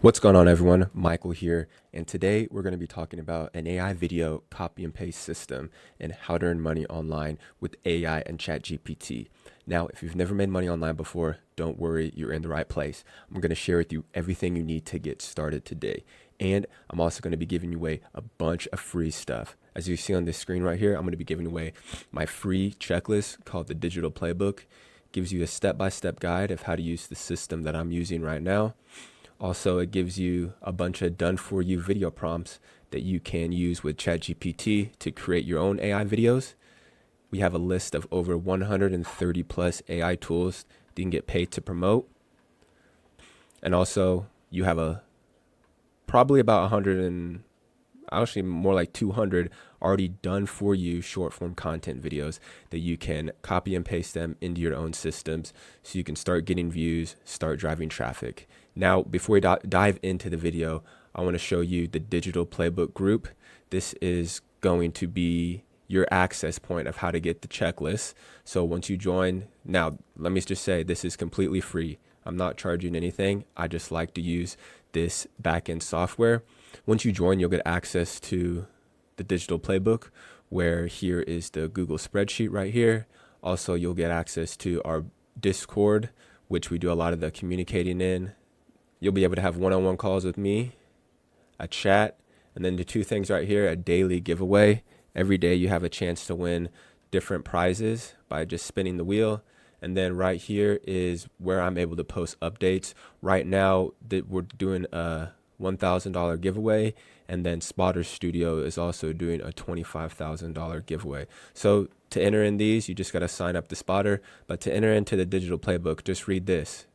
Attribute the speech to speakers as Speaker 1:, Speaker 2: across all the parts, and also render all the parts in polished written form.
Speaker 1: What's going on, everyone? Michael here, and today we're going to be talking about an AI video copy and paste system and how to earn money online with AI and ChatGPT. Now, if you've never made money online before, don't worry, you're in the right place. I'm going to share with you everything you need to get started today, and I'm also going to be giving you away a bunch of free stuff. As you see on this screen right here, I'm going to be giving away my free checklist called the Digital Playbook. It gives you a step-by-step guide of how to use the system that I'm using right now. Also, it gives you a bunch of done-for-you video prompts that you can use with ChatGPT to create your own AI videos. We have a list of over 130 plus AI tools that you can get paid to promote. And also, you have probably about 100 and actually more like 200 already done for you short form content videos that you can copy and paste them into your own systems so you can start getting views, start driving traffic. Now, before we dive into the video, I want to show you the Digital Playbook group. This is going to be your access point of how to get the checklist. So once you join, now let me just say this is completely free. I'm not charging anything. I just like to use this backend software. Once you join, you'll get access to the Digital Playbook, where here is the Google spreadsheet right here. Also, you'll get access to our Discord, which we do a lot of the communicating in. You'll be able to have one-on-one calls with me, a chat, and then the two things right here, a daily giveaway. Every day you have a chance to win different prizes by just spinning the wheel. And then right here is where I'm able to post updates. Right now that we're doing a $1,000 giveaway, and then Spotter Studio is also doing a $25,000 giveaway. So to enter in these, you just got to sign up to Spotter, but to enter into the Digital Playbook, just read this.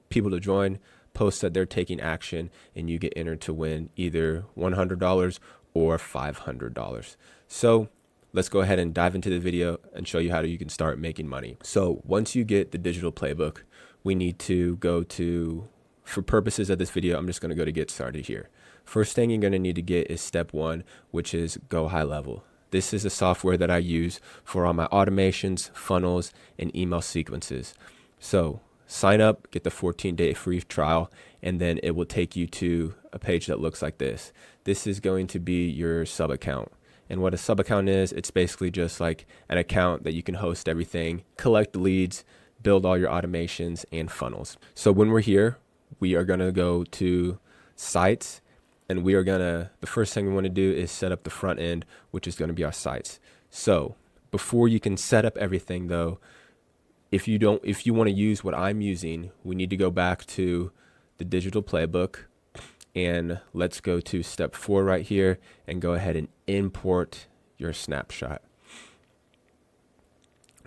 Speaker 1: People to join, post that they're taking action, and you get entered to win either $100 or $500. So let's go ahead and dive into the video and show you how you can start making money. So once you get the Digital Playbook, we need to go to, for purposes of this video, I'm just going to go to get started here. First thing you're going to need to get is step one, which is go high level. This is a software that I use for all my automations, funnels, and email sequences. So sign up, get the 14-day free trial, and then it will take you to a page that looks like this. This is going to be your sub account. And what a sub account is, it's basically just like an account that you can host everything, collect leads, build all your automations and funnels. So when we're here, we are going to go to sites, and the first thing we want to do is set up the front end, which is going to be our sites. So before you can set up everything though, if you want to use what I'm using, we need to go back to the Digital Playbook, and let's go to step 4 right here and go ahead and import your snapshot.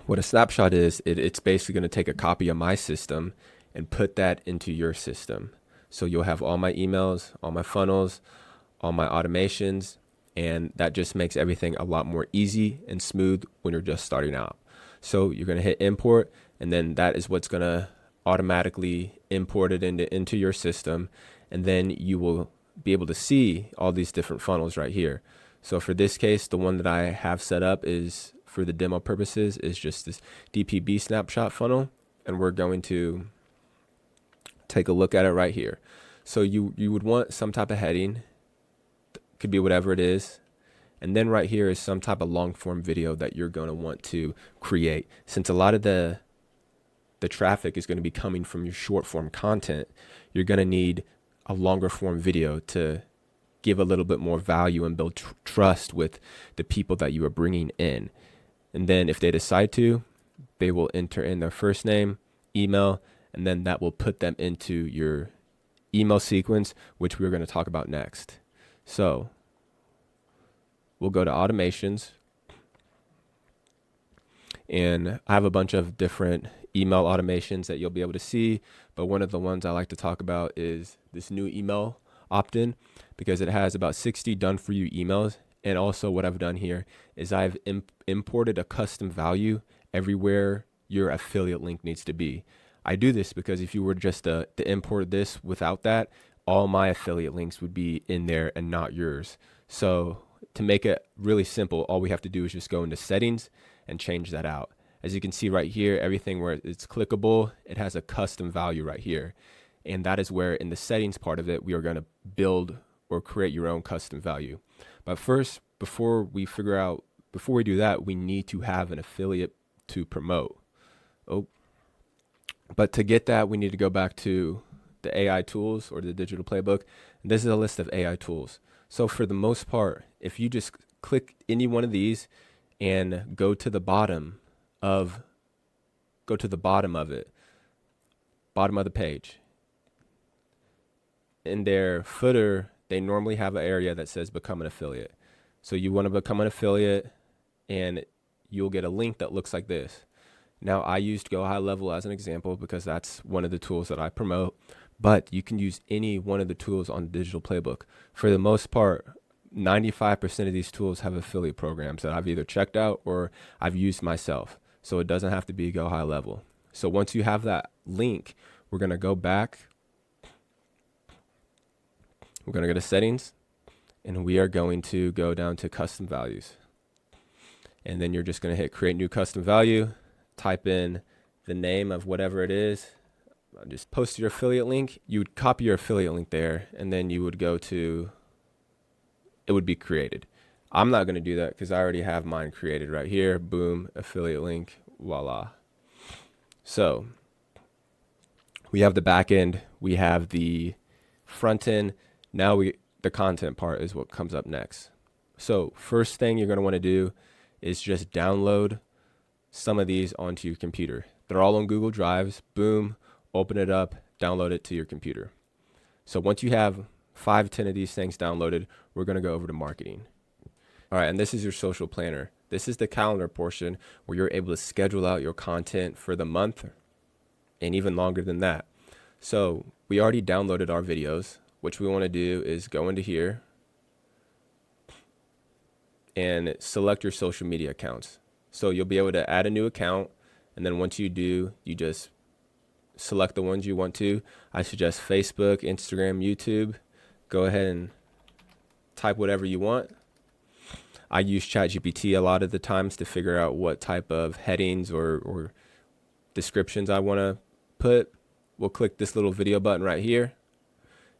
Speaker 1: What a snapshot is, it's basically going to take a copy of my system and put that into your system. So you'll have all my emails, all my funnels, all my automations, and that just makes everything a lot more easy and smooth when you're just starting out. So you're going to hit import, and then that is what's going to automatically import it into your system. And then you will be able to see all these different funnels right here. So for this case, the one that I have set up is, for the demo purposes, is just this DPB snapshot funnel. And we're going to take a look at it right here. So you would want some type of heading, could be whatever it is. And then right here is some type of long form video that you're going to want to create. Since a lot of the traffic is going to be coming from your short form content, you're going to need a longer form video to give a little bit more value and build trust with the people that you are bringing in. And then if they decide to, they will enter in their first name, email, and then that will put them into your email sequence, which we're going to talk about next. So we'll go to automations, and I have a bunch of different email automations that you'll be able to see, but one of the ones I like to talk about is this new email opt-in, because it has about 60 done for you emails. And also what I've done here is I've imported a custom value everywhere your affiliate link needs to be. I do this because if you were just to import this without that, all my affiliate links would be in there and not yours. So to make it really simple, all we have to do is just go into settings and change that out. As you can see right here, everything where it's clickable, it has a custom value right here. And that is where in the settings part of it, we are going to build or create your own custom value. But first, before we do that, we need to have an affiliate to promote. But to get that, we need to go back to the AI tools or the digital playbook. And this is a list of AI tools. So for the most part, if you just click any one of these and go to the bottom of it, bottom of the page, in their footer, they normally have an area that says become an affiliate. So you want to become an affiliate and you'll get a link that looks like this. Now, I used Go High Level as an example because that's one of the tools that I promote, but you can use any one of the tools on the digital playbook. For the most part, 95% of these tools have affiliate programs that I've either checked out or I've used myself. So it doesn't have to be Go High Level. So once you have that link, we're going to go back. We're going to go to settings and we are going to go down to custom values. And then you're just going to hit create new custom value. Type in the name of whatever it is, just post your affiliate link. You would copy your affiliate link there, and then you would go to, it would be created. I'm not going to do that because I already have mine created right here. Boom, affiliate link, voila. So we have the back end, we have the front end. Now the content part is what comes up next. So first thing you're going to want to do is just download some of these onto your computer. They're all on Google Drives. Boom, open it up, download it to your computer. So once you have 5-10 of these things downloaded, we're going to go over to marketing. All right, and this is your social planner. This is the calendar portion where you're able to schedule out your content for the month and even longer than that. So we already downloaded our videos. What we want to do is go into here and select your social media accounts. So you'll be able to add a new account, and then once you do, you just select the ones you want to. I suggest Facebook, Instagram, YouTube. Go ahead and type whatever you want. I use ChatGPT a lot of the times to figure out what type of headings or descriptions I want to put. We'll click this little video button right here.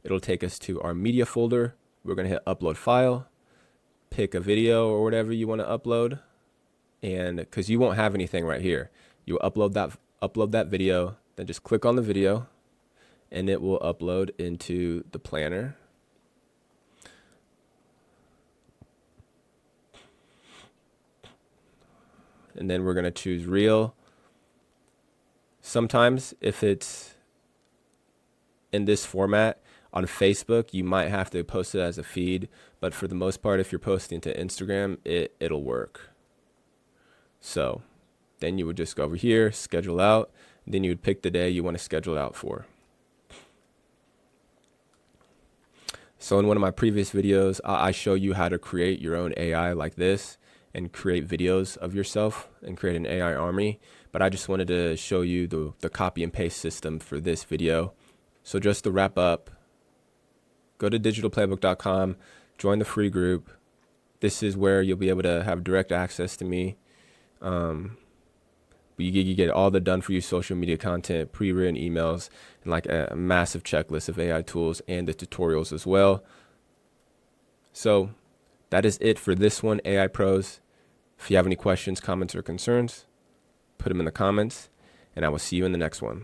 Speaker 1: It'll take us to our media folder. We're going to hit upload file, pick a video or whatever you want to upload. And because you won't have anything right here, you upload that video, then just click on the video and it will upload into the planner. And then we're going to choose reel. Sometimes if it's in this format on Facebook, you might have to post it as a feed, but for the most part, if you're posting to Instagram, it'll work. So then you would just go over here, schedule out, and then you would pick the day you want to schedule it out for. So in one of my previous videos, I show you how to create your own AI like this and create videos of yourself and create an AI army. But I just wanted to show you the copy and paste system for this video. So just to wrap up, go to digitalplaybook.com, join the free group. This is where you'll be able to have direct access to me. You get all the done for you social media content, pre-written emails, and like a massive checklist of AI tools and the tutorials as well. So that is it for this one, AI Pros. If you have any questions, comments, or concerns, put them in the comments, and I will see you in the next one.